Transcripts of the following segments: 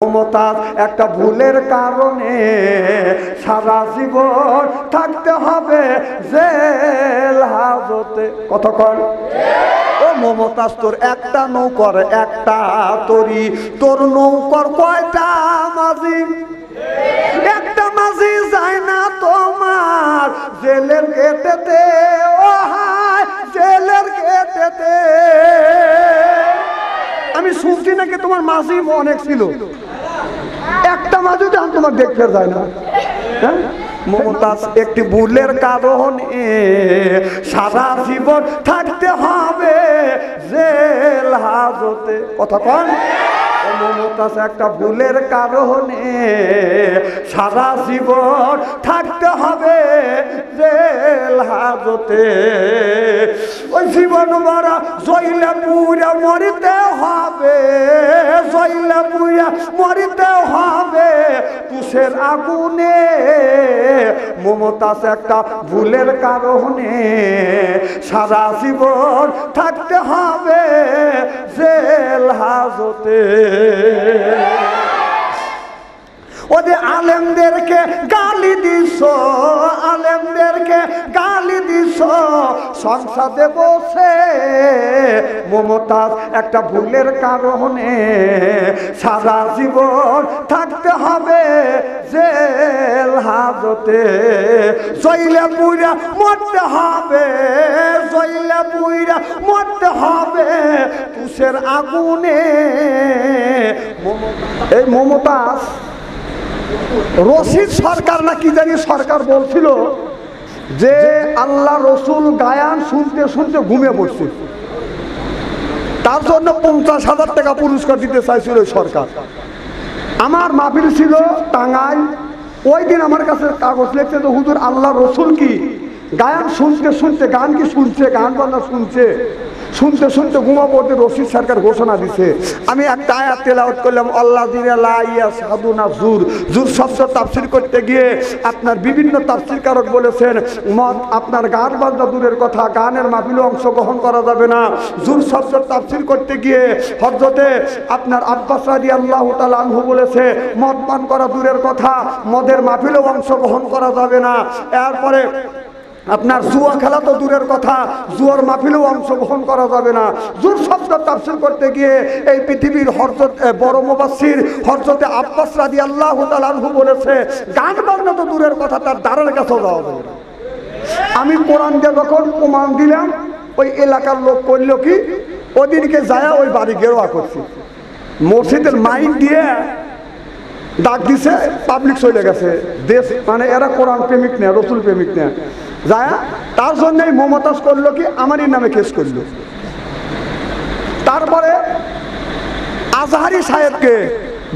মমতাজ একটা ভুলের কারণে সারা জীবন থাকতে হবে জেল হাজতে। কতক্ষণ? ও মমতাজ, তোর একটা নৌকর একটা তরি, তোর নৌকর কয়টা মাঝি? একটা মাঝি যায় না তোমার জেলের গেটেতে, ও হায় জেলের গেটেতে। আমি শুনছি নাকি তোমার মাঝি অনেক ছিল, একটা মাঝি তো তোমার দেখতে যায় না। মমতাজ একটি ভুলের কারণে সারা জীবন থাকতে হবে জেল হাজতে। কথা কন? মমতাজ একটা ভুলের কারণে সারা জীবন থাকতে হবে জেল হাজতে। ওই জীবন মরা জইলে পুরা মরিতে হবে, জইলে পুরা মরিতে হবে তুষের আগুনে। মমতাজ একটা ভুলের কারণে সারা জীবন থাকতে হবে জেল হাজতে। ওদের আলেমদেরকে গালি দিছ, আলেমদেরকে গালি দিছ সংসদে বসে। মমতাজ একটা ভুলের কারণে সারা জীবন থাকতে হবে জেল হাজতে। জইলে পুইরা মরতে হবে, জইলে পুইরা মরতে হবে তুষের আগুনে। এই মমতাজ রশিদ সরকার না কি জানি সরকার বলছিল যে আল্লাহ রসুল গায়ান শুনতে শুনতে ঘুমিয়ে পড়ছে, তার জন্য 50,000 টাকা পুরস্কার দিতে চাইছিল সরকার। আমার মাহফিল ছিল টাঙ্গাইল, ওই দিন আমার কাছে কাগজ লিখছে যে হুজুর আল্লাহ রসুল কি গায়ান শুনতে শুনতে, গান কি শুনছে, গান বান্না শুনছে, শুনতে শুনতে ঘুমা পড়তে রশিদ সরকার ঘোষণা দিছে। আমি একটা আয়াত তেলাওয়াত করলাম, আল্লাহ দিনা লা ইয়াশহাদুনা জুর। জুর শব্দ তাফসীর করতে গিয়ে আপনার বিভিন্ন তাফসীরকারক বলেছেন মত আপনার গান বাজনা দূরের কথা, গানের মাহফিলে অংশগ্রহণ করা যাবে না। জুর শব্দ তাফসীর করতে গিয়ে হযরতে আপনার আব্বাস রাদিয়াল্লাহু তাআলা আনহু বলেছে মদ পান করা দূরের কথা, মদের মাহফিলেও অংশগ্রহণ করা যাবে না। এরপরে আপনার জুয়া খেলা তো দূরের কথা, জুয়ার মাহফিলেও অংশগ্রহণ করা যাবে না। জুর শব্দ তাফসীর করতে গিয়ে এই পৃথিবীর হযরত বড় মুফাসসির হযরতে আব্বাস রাদিয়াল্লাহু তাআলা আনহু বলেছে গান বাজনা তো দূরের কথা, তার দ্বারের কাছেও যাওয়া যাবে না। আমি কোরআন দিয়ে যখন প্রমাণ দিলাম, ওই এলাকার লোক করলো কি, ওদিনকে যায় ওই বাড়ি গেরোয়া করছে, মসজিদের মাইক দিয়ে ডাক দিছে, পাবলিক চলে গেছে দেশ। মানে এরা কোরআন প্রেমিক না, রসুল প্রেমিক না, যায় তার জন্যই মমতাজ করলো কি আমারই নামে কেস করলো। তারপরে আজহারি সাহেবকে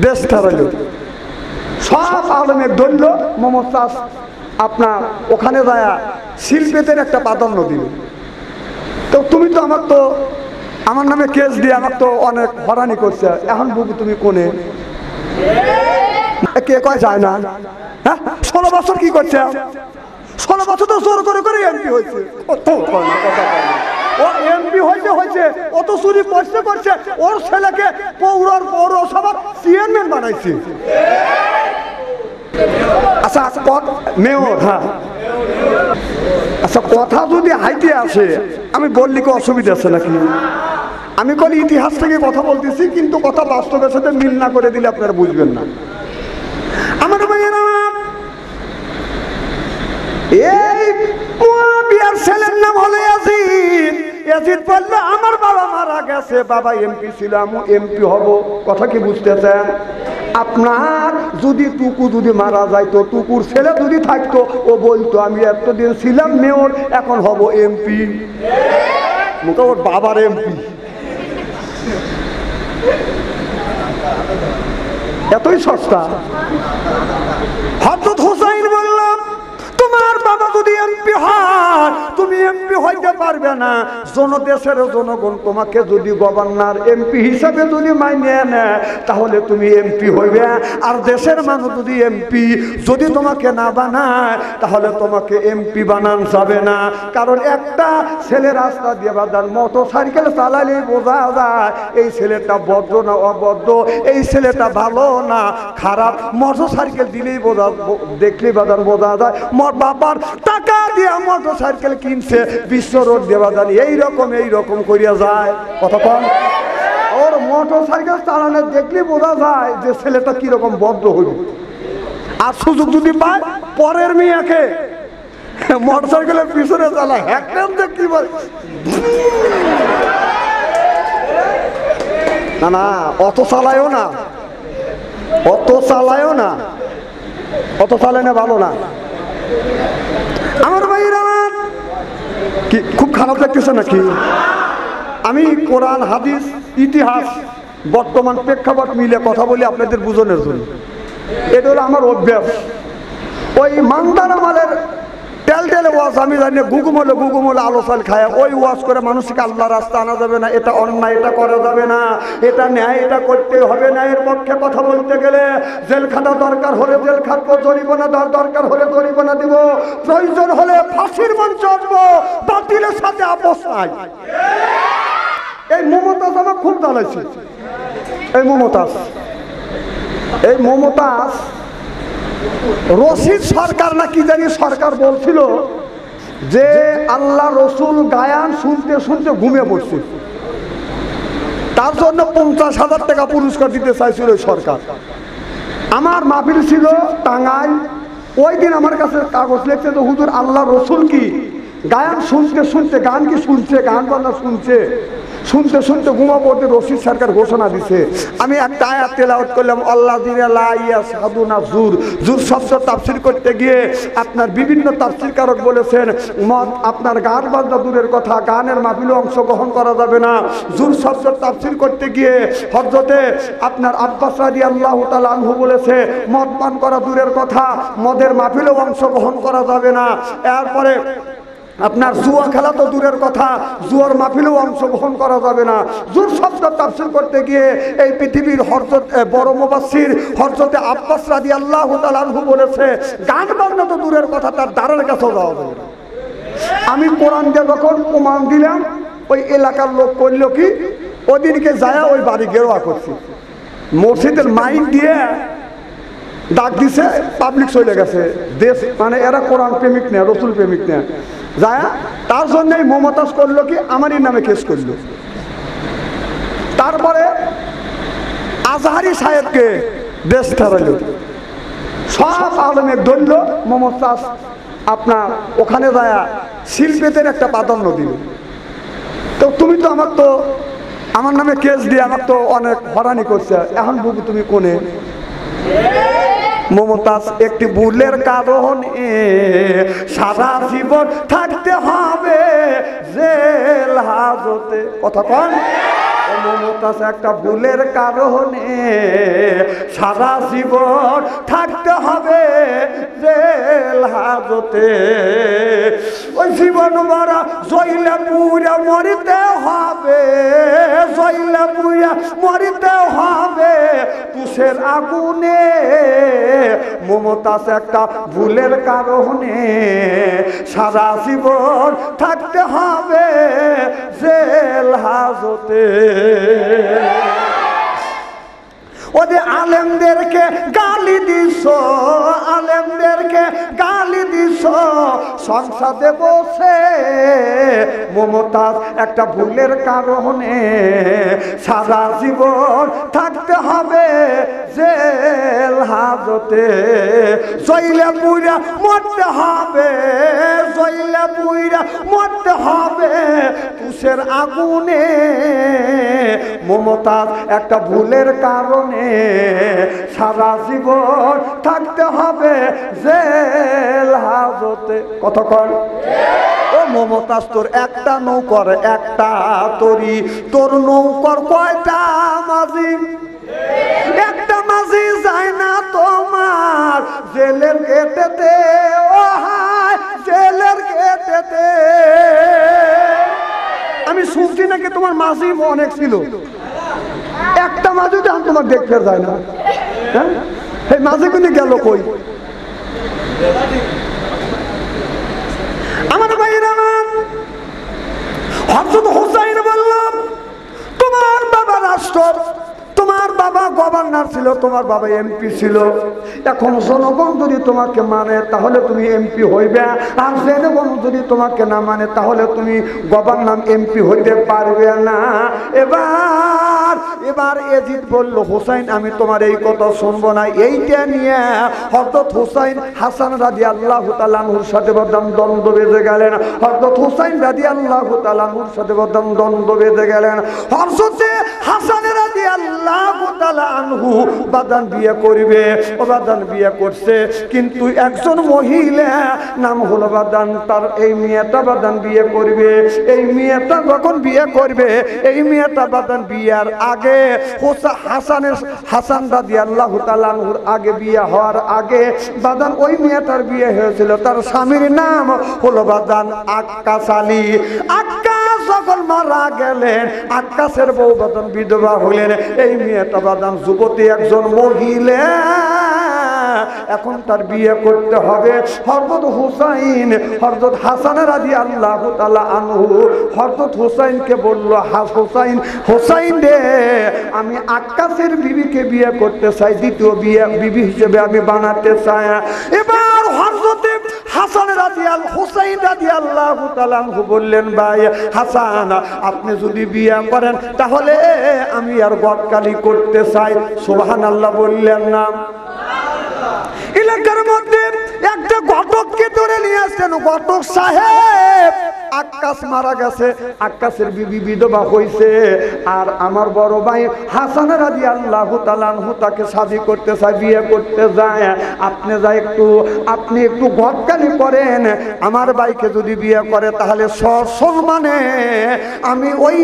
দেশ ছাড়াইল, সব আলমের ধরল। মমতাজ আপনার ওখানে যায় শিল্পীদের একটা প্রাধান্য দিল। তো তুমি তো আমার নামে কেস দিয়ে আমার তো অনেক হরানি করছে, এখন বুবু তুমি কোনে কে কয় যায় না? হ্যাঁ 16 বছর কি করছে? 16 বছর তো জোর করে করে এমপি হয়েছে। ও এমপি হয়েছে, অত চুরি করছে, ওর ছেলেকে পৌরসভার চেয়ারম্যান বানাইছে। আচ্ছা মেয়র, হ্যাঁ আচ্ছা কথা যদি হাইতে আসে আমি বললি কি অসুবিধা আছে নাকি? আমি কোন ইতিহাস থেকে কথা বলতেছি, কিন্তু কথা বাস্তবের সাথে মিল না করে দিলে আপনারা বুঝবেন না। আমার ভাইয়েরা, এই মুয়াবিয়ার ছেলের নাম হলো ইয়াজিদ। ইয়াজিদ বলল আমার বাবা মারা গেছে, বাবা এমপি ছিল, আমি এমপি হব। কথা কি বুঝতেছেন? আপনার যদি টুকু যদি মারা যাইতো, টুকুর ছেলে যদি থাকতো, ও বলতো আমি এতদিন ছিলাম মেয়র, এখন হব এমপি। মুখে ওর বাবার এমপি। এতই সস্তা। হযরত হুসাইন বললাম তোমার বাবা যদি এমপি হয়, তুমি এমপি এমপি হইতে পারবে না। দেশের জনগণ তোমাকে যদি গভর্নর এমপি হিসাবে যদি মাইনে নেয় তাহলে তুমি এমপি হইবে, আর দেশের মানুষ যদি এমপি যদি তোমাকে না বানায় তাহলে তোমাকে এমপি বানান যাবে না। কারণ একটা ছেলে রাস্তা দিয়ে বাদান মোটর সাইকেল চালালে বোঝা যায় এই ছেলেটা ভদ্র না অভদ্র, এই ছেলেটা ভালো না খারাপ। মোটর সাইকেল দিলেই বোঝা, দেখলে বাদান বোঝা যায় মোর বাবার টাকা দিয়ে মোটর সাইকেল কিনছে, বিশ্ব রোড দিয়ে বাদান এইরকম করিয়া যায়। কতক্ষণ ওর মোটর সাইকেল চালানো দেখলে বোঝা যায় যে ছেলেটা কিরকম ভদ্র হইল। আর সুযোগ যদি পায় পরের মেয়েকে মোটর সাইকেলের পিছনে চালায়, একদম কি বলে না না, অত চালায়ও না, অত চালায়ও না, অত চালায় না, ভালো না। আমার ভাইয়ের আমার কি খুব খারাপ লাগতেছে নাকি? আমি কোরআন হাদিস ইতিহাস বর্তমান প্রেক্ষাপট মিলে কথা বলি আপনাদের বুঝনের জন্য। এটা হলো আমার অভ্যাস। ওই মান্দার আমাদের টেল ওয়াজ আমি জানি গুগুমলে আলোচনা খায়, ওই ওয়াজ করে মানুষকে আল্লাহ রাস্তা আনা যাবে না, এটা অন্যায়, এটা করা যাবে না, এটা ন্যায়, এটা করতে হবে না। এর পক্ষে কথা বলতে গেলে জেলখানা দরকার হলে জেল খাটবো, জরিমানা দরকার হলে জরিমানা দিব, প্রয়োজন হলে ফাঁসির মঞ্চে আসবো, বাতিলের সাথে আপোষ নাই। এই মমতাজ আমার খুব জ্বালাইছে। এই মমতাজ রশিদ সরকার না কি জানি সরকার বলছিল যে আল্লাহ রসুল গায়ান শুনতে শুনতে ঘুমিয়ে পড়ছে, তার জন্য 50,000 টাকা পুরস্কার দিতে চাইছিল সরকার। আমার মাহফিল ছিল টাঙ্গাইল, ওই দিন আমার কাছে কাগজ লিখছে যে হুজুর আল্লাহ রসুল কি গায়ান শুনতে শুনতে, গান কি শুনছে, গান বান্না শুনতে শুনতে ঘুমা পড়তে রশিদ সরকার ঘোষণা দিছে। আমি একটা আয়াত তেলাওয়াত করলাম, আল্লাযিনা লা ইয়াশহাদুনা জুর। জুর শব্দ তাফসীর করতে গিয়ে আপনার বিভিন্ন তাফসীরকারক বলেছেন আপনার গান বাজনা দূরের কথা, গানের মাহফিলে অংশগ্রহণ করা যাবে না। জুর শব্দ তাফসীর করতে গিয়ে হযরতে আপনার আব্বাস রাদিয়াল্লাহু তাআলা আনহু বলেছে মদ পান করা দূরের কথা, মদের মাহফিলেও অংশগ্রহণ করা যাবে না। এরপরে আপনার জুয়া খেলা তো দূরের কথা, জুয়ার মাহফিলেও অংশগ্রহণ করা যাবে না। জুর শব্দ তাফসীর করতে গিয়ে এই পৃথিবীর বড় মুফাসসির হযরতে আব্বাস রাদিয়াল্লাহু তাআলা আনহু বলেছে গান বাজনা তো দূরের কথা, তার দ্বারের কাছেও যাওয়া যাবে না। আমি কোরআন দিয়ে যখন প্রমাণ দিলাম, ওই এলাকার লোক করলো কি, ওদিনকে যায় ওই বাড়ি গেরোয়া করছে, মসজিদের মাইক দিয়ে ডাক দিছে, পাবলিক চলে গেছে দেশ, মানে এরা কোরআন প্রেমিক না, রসুল প্রেমিক না, যায় তার জন্যই মমতাজ করলো কি আমারই নামে কেস করলো। তারপরে আজহারি সাহেবকে দেশ ছাড়াইল, সব আলমের ধরল, মমতাজ আপনার ওখানে যায় শিল্পীদের একটা প্রাধান্য দিল। তো তুমি তো আমার নামে কেস দিয়ে আমার তো অনেক হয়রানি করছে, এখন বুবু তুমি কোনে? মমতাজ একটি ভুলের কারণে সারা জীবন থাকতে হবে জেল হাজতে। কথা কন, মমতাজ একটা ভুলের কারণে সারা জীবন থাকতে হবে জেল হাজতে। ওই জীবন মরা জইলা পুরা মরিতে হবে, জইলা পুরা মরিতে হবে তুষের আগুনে। মমতাজ একটা ভুলের কারণে সারা জীবন থাকতে হবে জেল হাজতে। ওদের আলেমদেরকে গালি দিছ, আলেমদেরকে গালি দিছ সংসদে বসে। মমতাজ একটা ভুলের কারণে সারা জীবন থাকতে হবে জেল হাজতে। জইলে পুইরা মরতে হবে, জইলে পুইরা মরতে হবে তুষের আগুনে। মমতাজ একটা ভুলের কারণে সারা জীবন থাকতে হবে জেল হাজতে। কতক্ষণ? ও মমতাজ তোর একটা নৌকর একটা তরি, তোর নৌকর কয়টা মাঝি? একটা মাঝি যায় না তোমার জেলের গেটেতে, ও হায় জেলের গেটেতে। মাঝি অনেক ছিল, একটা মাঝি তো তোমার দেখতে যায় না। হ্যাঁ, এই মাঝি কিন্তু গেল কই? আমার ভাইয়ের আমার হযরত হুসাইন বলল, তোমার বাবা রাষ্ট্র, তোমার বাবা গভর্নর ছিল, তোমার বাবা এমপি ছিল। এখন জনগণ যদি তোমাকে মানে তাহলে তুমি এমপি হইবে, আর জনগণ যদি তোমাকে না মানে তাহলে তুমি গভর্নর এমপি হইতে পারবে না। এবার এজিদ বলল, হুসাইন আমি তোমার এই কথা শুনবো না। এইটা নিয়ে হযরত হুসাইন হাসান রাদিয়াল্লাহু তাআলা আনহুর সাথে বদম দ্বন্দ্ব বেঁধে গেলেন। হযরত হুসাইন রাদিয়াল্লাহু তাআলা আনহুর সাথে বদম দ্বন্দ্ব বেঁধে গেলেন। হযরত হাসান রাদিয়াল্লাহু তাআলা আনহু বাদান বিয়ে করবে, ও বাদান বিয়ে করছে, কিন্তু একজন মহিলা নাম হলো বাদান, তার এই মেয়েটা বাদান বিয়ে করবে। এই মেয়েটা যখন বিয়ে করবে, এই মেয়েটা বাদান বিয়ার আগে হাসান রাদিয়াল্লাহু তাআলা আনহুর আগে বিয়ে হওয়ার আগে বাদান ওই মেয়েটার বিয়ে হয়েছিল। তার স্বামীর নাম হলো বাদান আক্কাস আলী। আক্কাস যখন মারা গেলেন, আক্কাসের বউ বাদান বিধবা হলেন। এই মেয়েটা বাদান যুবতী একজন মহিলা, এখন তার বিয়ে করতে হবে। হযরত হুসাইন হযরত হাসান রাদিয়াল্লাহু তাআলা আনহু হযরত হুসাইনকে বলল, হুসাইন হুসাইন রে, আমি আক্কাসের বিবিকে বিয়ে করতে চাই, দ্বিতীয় বিবি হিসেবে আমি বানাতে চাই। এবার হযরত হুসাইন রাদিয়াল্লাহু তাআলা আনহু বললেন, ভাই হাসান, আপনি যদি বিয়ে করেন তাহলে আমি আর গদকালি করতে চাই। সুবহানাল্লাহ বললেন না? এলাকার মধ্যে একটা ঘটককে ধরে নিয়ে আসছেন। ঘটক সাহেব, আক্কাস মারা গেছে, আক্কাসের বিবি বিধবা হইছে, আর আমার বড় ভাই হাসান রাদিয়াল্লাহু তাআলা আনহু তাকে শাদী করতে চায়, বিয়ে করতে যায়। আপনি একটু গদকালি করেন। আমার ভাইকে যদি বিয়ে করে তাহলে সসম্মানে আমি ওই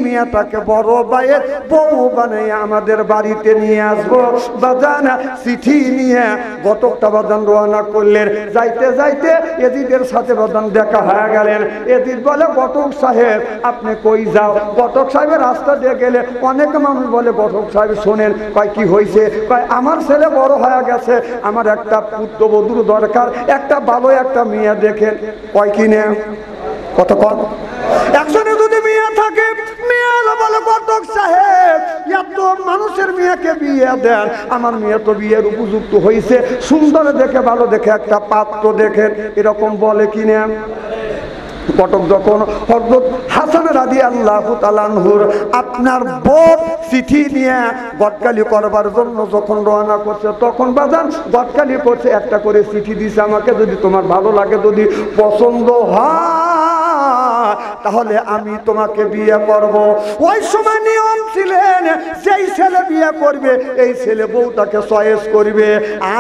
মেয়েটাকে বড় ভাইয়ের বউ বানিয়ে আমাদের বাড়িতে নিয়ে আসবো। বাজান চিঠি নিয়ে ঘটকটা বাজান রওনা করলেন। যাইতে যাইতে এজিদের সাথে বাজান দেখা হয়ে গেলেন। এজিদ বলে, ঘটক সাহেব আপনি কই যাও? ঘটক সাহেবের রাস্তা দিয়ে গেলে অনেক মানুষ বলে, ঘটক সাহেব শোনেন। কয় কি হয়েছে? কয় আমার ছেলে বড় হয়ে গেছে, আমার একটা পুত্রবধূর দরকার, একটা ভালো একটা মেয়ে দেখেন। কয় কি নে কত কম? একজনে যদি মেয়ে থাকে, মেয়ে বলে, ঘটক সাহেব এত মানুষের মেয়েকে বিয়ে দেন, আমার মেয়ে তো বিয়ের উপযুক্ত হয়েছে, সুন্দর দেখে ভালো দেখে একটা পাত্র দেখেন, এরকম বলে কিনা? ঘটক যখন হযরত হাসান রাদিয়াল্লাহু তাআলা আনহুর আপনার বউ চিঠি নিয়ে গদকালি করবার জন্য যখন রওনা করছে, তখন বাজান গদকালি করছে, একটা করে চিঠি দিছে, আমাকে যদি তোমার ভালো লাগে, যদি পছন্দ হয় তাহলে আমি তোমাকে বিয়ে করব। ওই সময় নিয়ম ছিলেন, যেই ছেলে বিয়ে করবে এই ছেলে বউটাকে চয়েস করবে,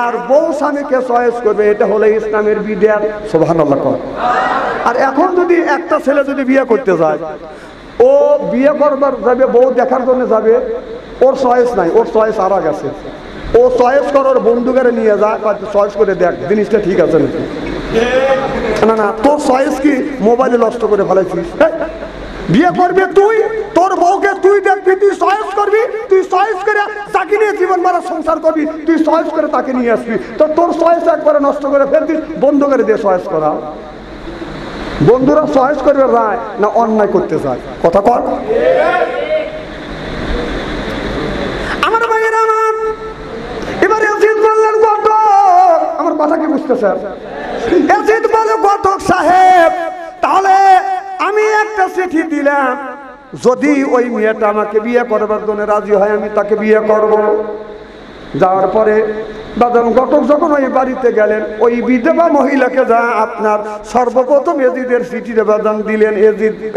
আর বউ স্বামীকে চয়েস করবে। এটা হলো ইসলামের বিধান। সুবহানাল্লাহ। আর এখন যদি একটা ছেলে যদি বিয়ে করতে যায়, ও বিয়ে করবার যাবে, বউ দেখার জন্য যাবে, ওর চয়েস নাই, ওর চয়েস আর গেছে। ও চয়েস করার বন্ধুকে নিয়ে যায়, চয়েস করে দেখ জিনিসটা ঠিক আছে নাকি। না না, তোর চয়েস কি মোবাইলে নষ্ট করে ফেলাইছিস? বিয়ে করবে তুই, তোর বউকে তুই দেখবি, তুই চয়েস করবি, তুই চয়েস করে তাকে নিয়ে জীবন মারা সংসার করবি, তুই চয়েস করে তাকে নিয়ে আসবি। তো তোর চয়েস একবারে নষ্ট করে ফেলবি, বন্ধ করে দিয়ে চয়েস করা। বন্ধুরা চয়েস করবে রায় না অন্যায় করতে চায়? কথা কর। আমার ভাইয়েরা আমার, এবার এজিদ বললেন, ঘটক, আমার কথা কি বুঝতেছেন? এজিদ বলে, ঘটক সাহেব তাহলে আমি একটা চিঠি দিলাম, যদি ওই মেয়েটা আমাকে বিয়ে করবার জন্য রাজি হয় আমি তাকে বিয়ে করব। যাওয়ার পরে বাদাম ঘটক যখন ওই বাড়িতে গেলেন, ওই বিধবা মহিলাকে যা আপনার সর্বপ্রথম এজিদের চিঠি বাদাম দিলেন,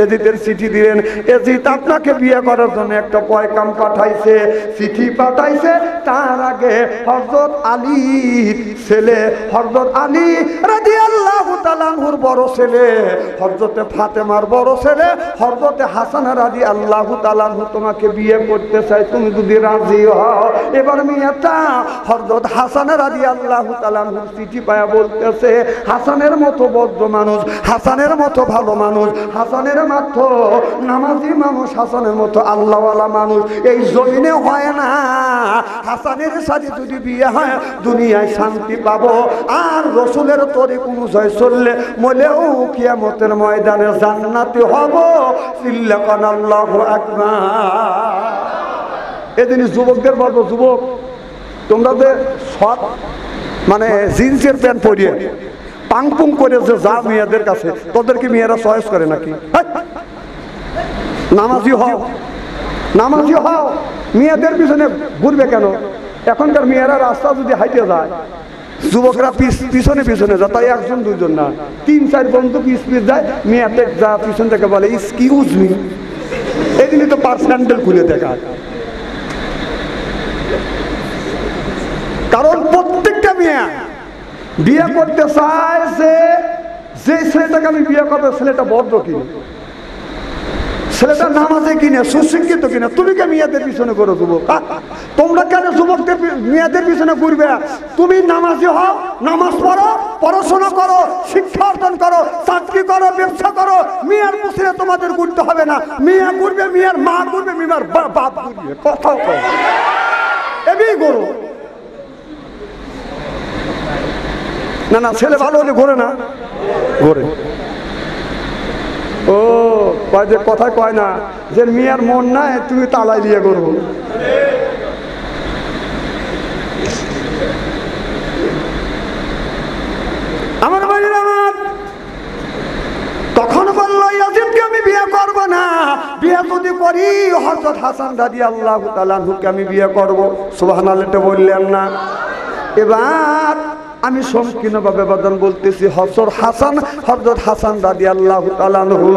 এজিদের চিঠি দিলেন। এজিদ আপনাকে বিয়ে করার জন্য একটা পয়গাম পাঠাইছে, চিঠি পাঠাইছে। তার আগে হযরত আলী ছেলে হযরত আলী রাদিয়াল্লাহু আল্লাহু তাআলা আনহুর বড় ছেলে হযরতে ফাতেমার বড় ছেলে হযরতে হাসান রাদিয়াল্লাহু তাআলা আনহু তোমাকে বিয়ে করতে চায়, তুমি যদি রাজি হও। এবার মেয়েটা হযরত হাসান রাদিয়াল্লাহু তাআলা আনহু চিঠি পায়া বলতেছে, হাসানের মতো বদ্ধ মানুষ, হাসানের মতো ভালো মানুষ, হাসানের মতো নামাজি মানুষ, হাসানের মতো আল্লাহওয়ালা মানুষ এই জমিনে হয় না। হাসানের সাথে যদি বিয়ে হয় দুনিয়ায় শান্তি পাবো, আর রসুলের তরিক অনুযায়ী চললে মলেও কিয়ামতের ময়দানে জান্নাতি হব। সিল্লাকান আল্লাহু আকবার। এদিন যুবকদের বলবো, যুবক তোমরা যে সব মানে জিন্সের প্যান্ট পরিয়ে পাংপুং করে যে যা মেয়েদের কাছে, তোদেরকে মেয়েরা চয়েস করে নাকি? নামাজি হও, নামাজি হও, মেয়েদের পিছনে ঘুরবে কেন? এখনকার মেয়েরা রাস্তা যদি হাইটে যায়, যুবকরা পিছনে পিছনে যায়, তাই একজন দুইজন না, 3-4 বন্ধু পিছ যায়। মেয়েদের যা পিছন থেকে বলে এক্সকিউজ মি, এই দিনই তো পার্সেন্টেল খুলে দেখা। কারণ প্রত্যেকটা মেয়ে বিয়ে করতে চায় যে ছেলেটাকে আমি বিয়ে করবো ছেলেটা বদ্ধ কিনা, ছেলেটা নামাজে কিনা, সুশিক্ষিত কিনা। তুমি কে মেয়েদের পিছনে করো যুবক? তোমরা কেন যুবকদের মেয়েদের পিছনে ঘুরবে? তুমি নামাজি হও, নামাজ পড়ো, পড়াশোনা করো, শিক্ষা অর্জন করো, চাকরি করো, ব্যবসা করো। মেয়ের পিছনে তোমাদের ঘুরতে হবে না। মেয়ে ঘুরবে, মেয়ের মা ঘুরবে, মেয়ের বাপ ঘুরবে। কথা করো, এমনি করো। না না, ছেলে ভালো হলে ঘোরে না, ঘোরে। ও কয় যে কথা কয় না যে মেয়ের মন নাই, তুমি তালাই দিয়ে করবো। আমার বাড়ির আমার তখন বললো ইয়াজিদকে আমি বিয়ে করবো না, বিয়ে যদি করি হযরত হাসান রাদিয়াল্লাহু তাআলা আনহুকে আমি বিয়ে করবো। সুবহানাল্লাহ বললেন না? এবার আমি সংকীর্ণভাবে বাদান বলতেছি, হযরত হাসান রাদিয়াল্লাহু তাআলা আনহু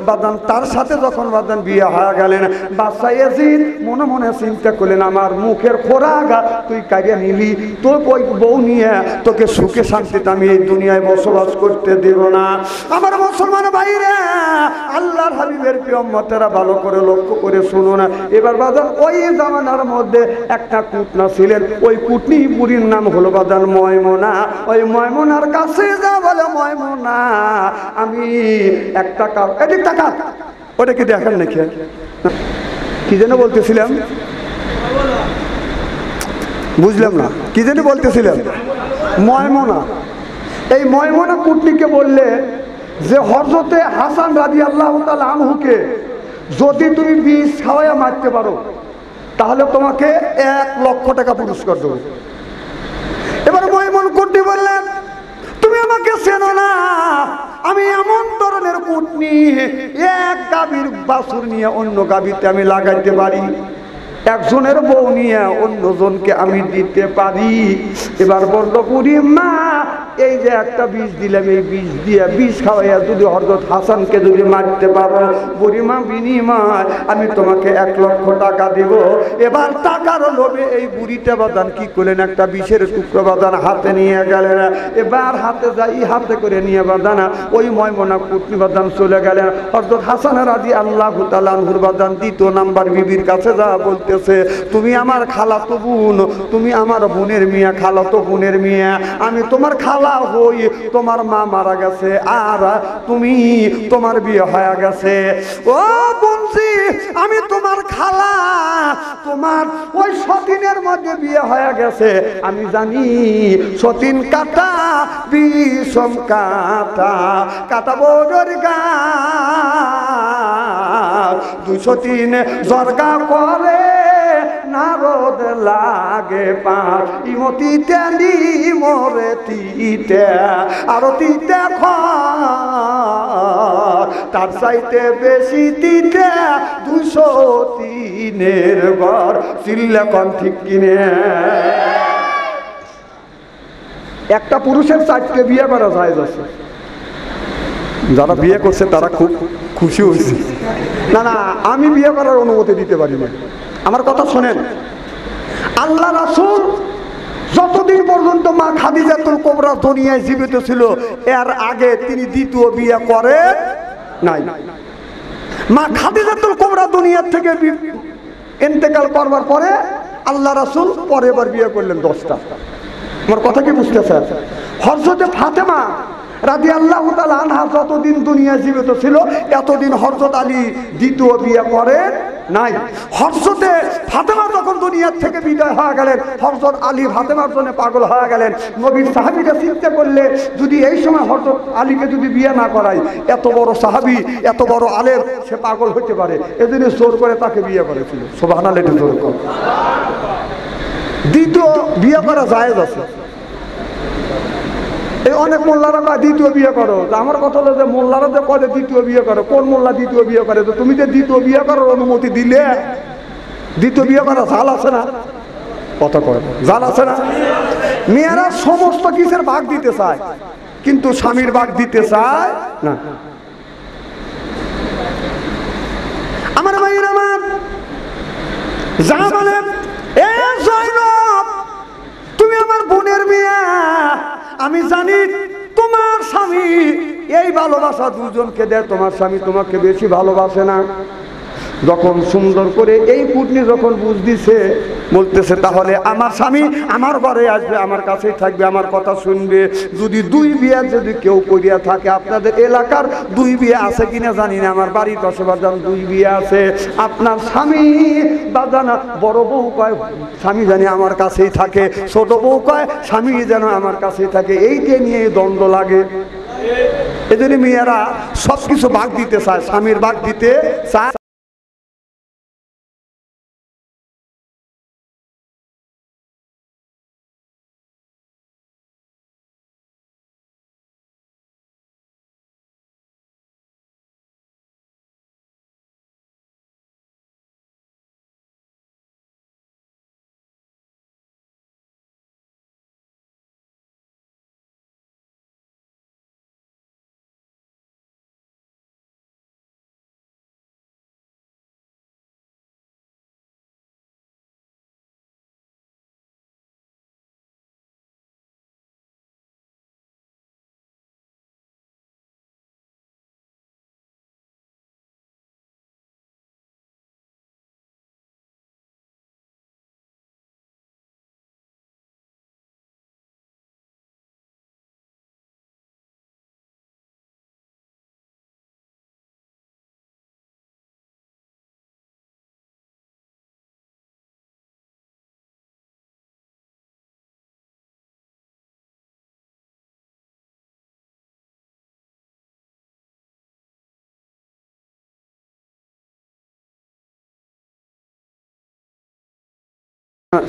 বাদান তার সাথে যখন বাদান বিয়ে হয়ে গেলেন, বাদশা ইয়াজিদ মনে মনে চিন্তা করলেন, আমার মুখের খোরাক তুই কাটিয়ে নিলি, তোর ওই বউ নিয়ে তোকে সুখে শান্তিতে আমি এই দুনিয়ায় বসবাস করতে দেব না। আমার মুসলমান ভাইরা, আল্লাহর হাবিবের প্রিয় উম্মতেরা ভালো করে লক্ষ্য করে শুনুন। এবার বাদান ওই জামানার মধ্যে একটা কুটনা ছিলেন, ওই কুটনি বুড়ির নাম হলো বাদান ময়মুনা। ওই ময়মুনার কাছে যা বলে, ময়মুনা আমি একটা কাজ, এদিক টাকা, ওটা কি দেখেন নাকি? কি যেন বলতেছিলাম, বুঝলাম না কি যেন বলতেছিলাম। ময়মুনা, এই ময়মুনা কুটনিকে বললে যে হযরতে হাসান রাদিয়াল্লাহু তাআলা আনহুকে যদি তুমি বিষ খাওয়াইয়া মারতে পারো তাহলে তোমাকে 1 লক্ষ টাকা পুরস্কার দেবো। এবার ময়মুন কুটনি বললেন, তুমি আমাকে চেনো না, আমি এমন ধরনের কুটনি, এক গাভীর বাছুর নিয়ে অন্য গাভীতে আমি লাগাইতে পারি, একজনের বউ নিয়ে অন্যজনকে আমি দিতে পারি। এবার বলল, বুড়ি মা এই যে একটা বিষ দিলাম, এই বিষ দিয়ে বিষ খাওয়াইয়া যদি হযরত হাসানকে যদি মারতে পারো, বুড়ি মা বিনিময় আমি তোমাকে 1 লক্ষ টাকা দিব। এবার টাকার লোভে এই বুড়িটা বাদান কি করলেন, একটা বিষের টুকরো বাদান হাতে নিয়ে গেলেন। এবার হাতে যাই হাতে করে নিয়ে বাদান ওই ময়মুনা কুটনি বাদান চলে গেলেন হযরত হাসান রাদিয়াল্লাহু তাআলা আনহুর বাদান 2 নাম্বার বিবির কাছে যা বলতে, তুমি আমার খালাতো বোন, তুমি আমার বোনের মিয়া, খালাতো বোনের মিয়া, আমি তোমার খালা হই, তোমার মা মারা গেছে আর তুমি তোমার বিয়ে হয়ে গেছে। ও বোনজি, আমি তোমার খালা, তোমার ওই সতীনের মধ্যে বিয়ে হয়ে গেছে, আমি জানি সতীন কাটা বিষম কাটা, কাটা বড়র গা 203 জর্গা করে নারদ লাগে পাঁচ, ইমতিতে মরে তিতে আরো তিতে তার চাইতে বেশি তিতে 203 ঘর। চিল্লা কন ঠিক কিনে? একটা পুরুষের 4টে বিয়ে করা যায় আছে, যারা বিয়ে করছে তারা খুব খুশি হয়েছে। না না, আমি বিয়ে করার অনুমতি দিতে পারি না। আমার কথা শোনেন, আল্লাহ রাসূল যতদিন পর্যন্ত কিন্তু মা খাদিজাতুল কুবরা দুনিয়ায় জীবিত ছিল, এর আগে তিনি দ্বিতীয় বিয়ে করেন নাই। মা খাদিজাতুল কুবরা দুনিয়ার থেকে ইন্তেকাল করবার পরে আল্লাহ রাসূল পরে এবার বিয়ে করলেন 10টা। আমার কথা কি বুঝতেছেন? হযরতে ফাতেমা রাদিয়াল্লাহু তাআলা আনহা যতদিন দুনিয়ায় জীবিত ছিল এতদিন হযরত আলী দ্বিতীয় বিয়ে করেন নাই। হযরতে ফাতেমা যখন দুনিয়ার থেকে বিদায় হয়ে গেলেন, হযরত আলী ফাতেমার জন্য পাগল হয়ে গেলেন। নবীর সাহাবীরা চিন্তা করলে যদি এই সময় হযরত আলীকে যদি বিয়ে না করায়, এত বড় সাহাবী, এত বড় আলেম, সে পাগল হতে পারে, এজন্য জোর করে তাকে বিয়ে করেছিল। সুবহানাল্লাহ, এটা জোর করে। দ্বিতীয় বিয়ে করা জায়েজ আছে। এই অনেক মোল্লারা কয় দ্বিতীয় বিয়ে করো। আমার কথা হলো যে মোল্লারা যে কয় দ্বিতীয় বিয়ে করো, কোন মোল্লা দ্বিতীয় বিয়ে করে? তো তুমি যে দ্বিতীয় বিয়ে করার অনুমতি দিলে, দ্বিতীয় বিয়ে করা জাল আছে না? কথা কয় জাল আছে না? মেয়েরা সমস্ত কিছুর ভাগ দিতে চায়, কিন্তু স্বামীর ভাগ দিতে চায় না। আমার ভাইয়ের আমার যা বলেন, এ জয়নব, তুমি আমার বোনের মেয়ে, আমি জানি তোমার স্বামী এই ভালোবাসা দুজনকে দেয়, তোমার স্বামী তোমাকে বেশি ভালোবাসে না। যখন সুন্দর করে এই কুটনি যখন বুঝ দিছে, বলতেছে তাহলে আমার স্বামী আমার ঘরে আসবে, আমার কাছেই থাকবে, আমার কথা শুনবে। যদি দুই বিয়ে যদি কেউ করিয়া থাকে, আপনাদের এলাকার দুই বিয়ে আছে কিনা জানি না, আমার বাড়ির পাশে বাজান দুই বিয়ে আছে। আপনার স্বামী বাজান বড় বউ কয় স্বামী জানি আমার কাছেই থাকে, ছোট বউ কয় স্বামী যেন আমার কাছেই থাকে, এইটা নিয়ে দ্বন্দ্ব লাগে। এজন্য মেয়েরা সবকিছু ভাগ দিতে চায়, স্বামীর ভাগ দিতে চায়।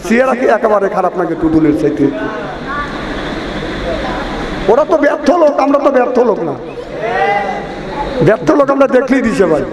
সিয়ারা কি একেবারে খারাপ নাকি টুটুলের চাইতে? ওরা তো ব্যর্থ লোক, আমরা তো ব্যর্থ লোক না। ব্যর্থ লোক আমরা দেখলেই দিছে ভাই।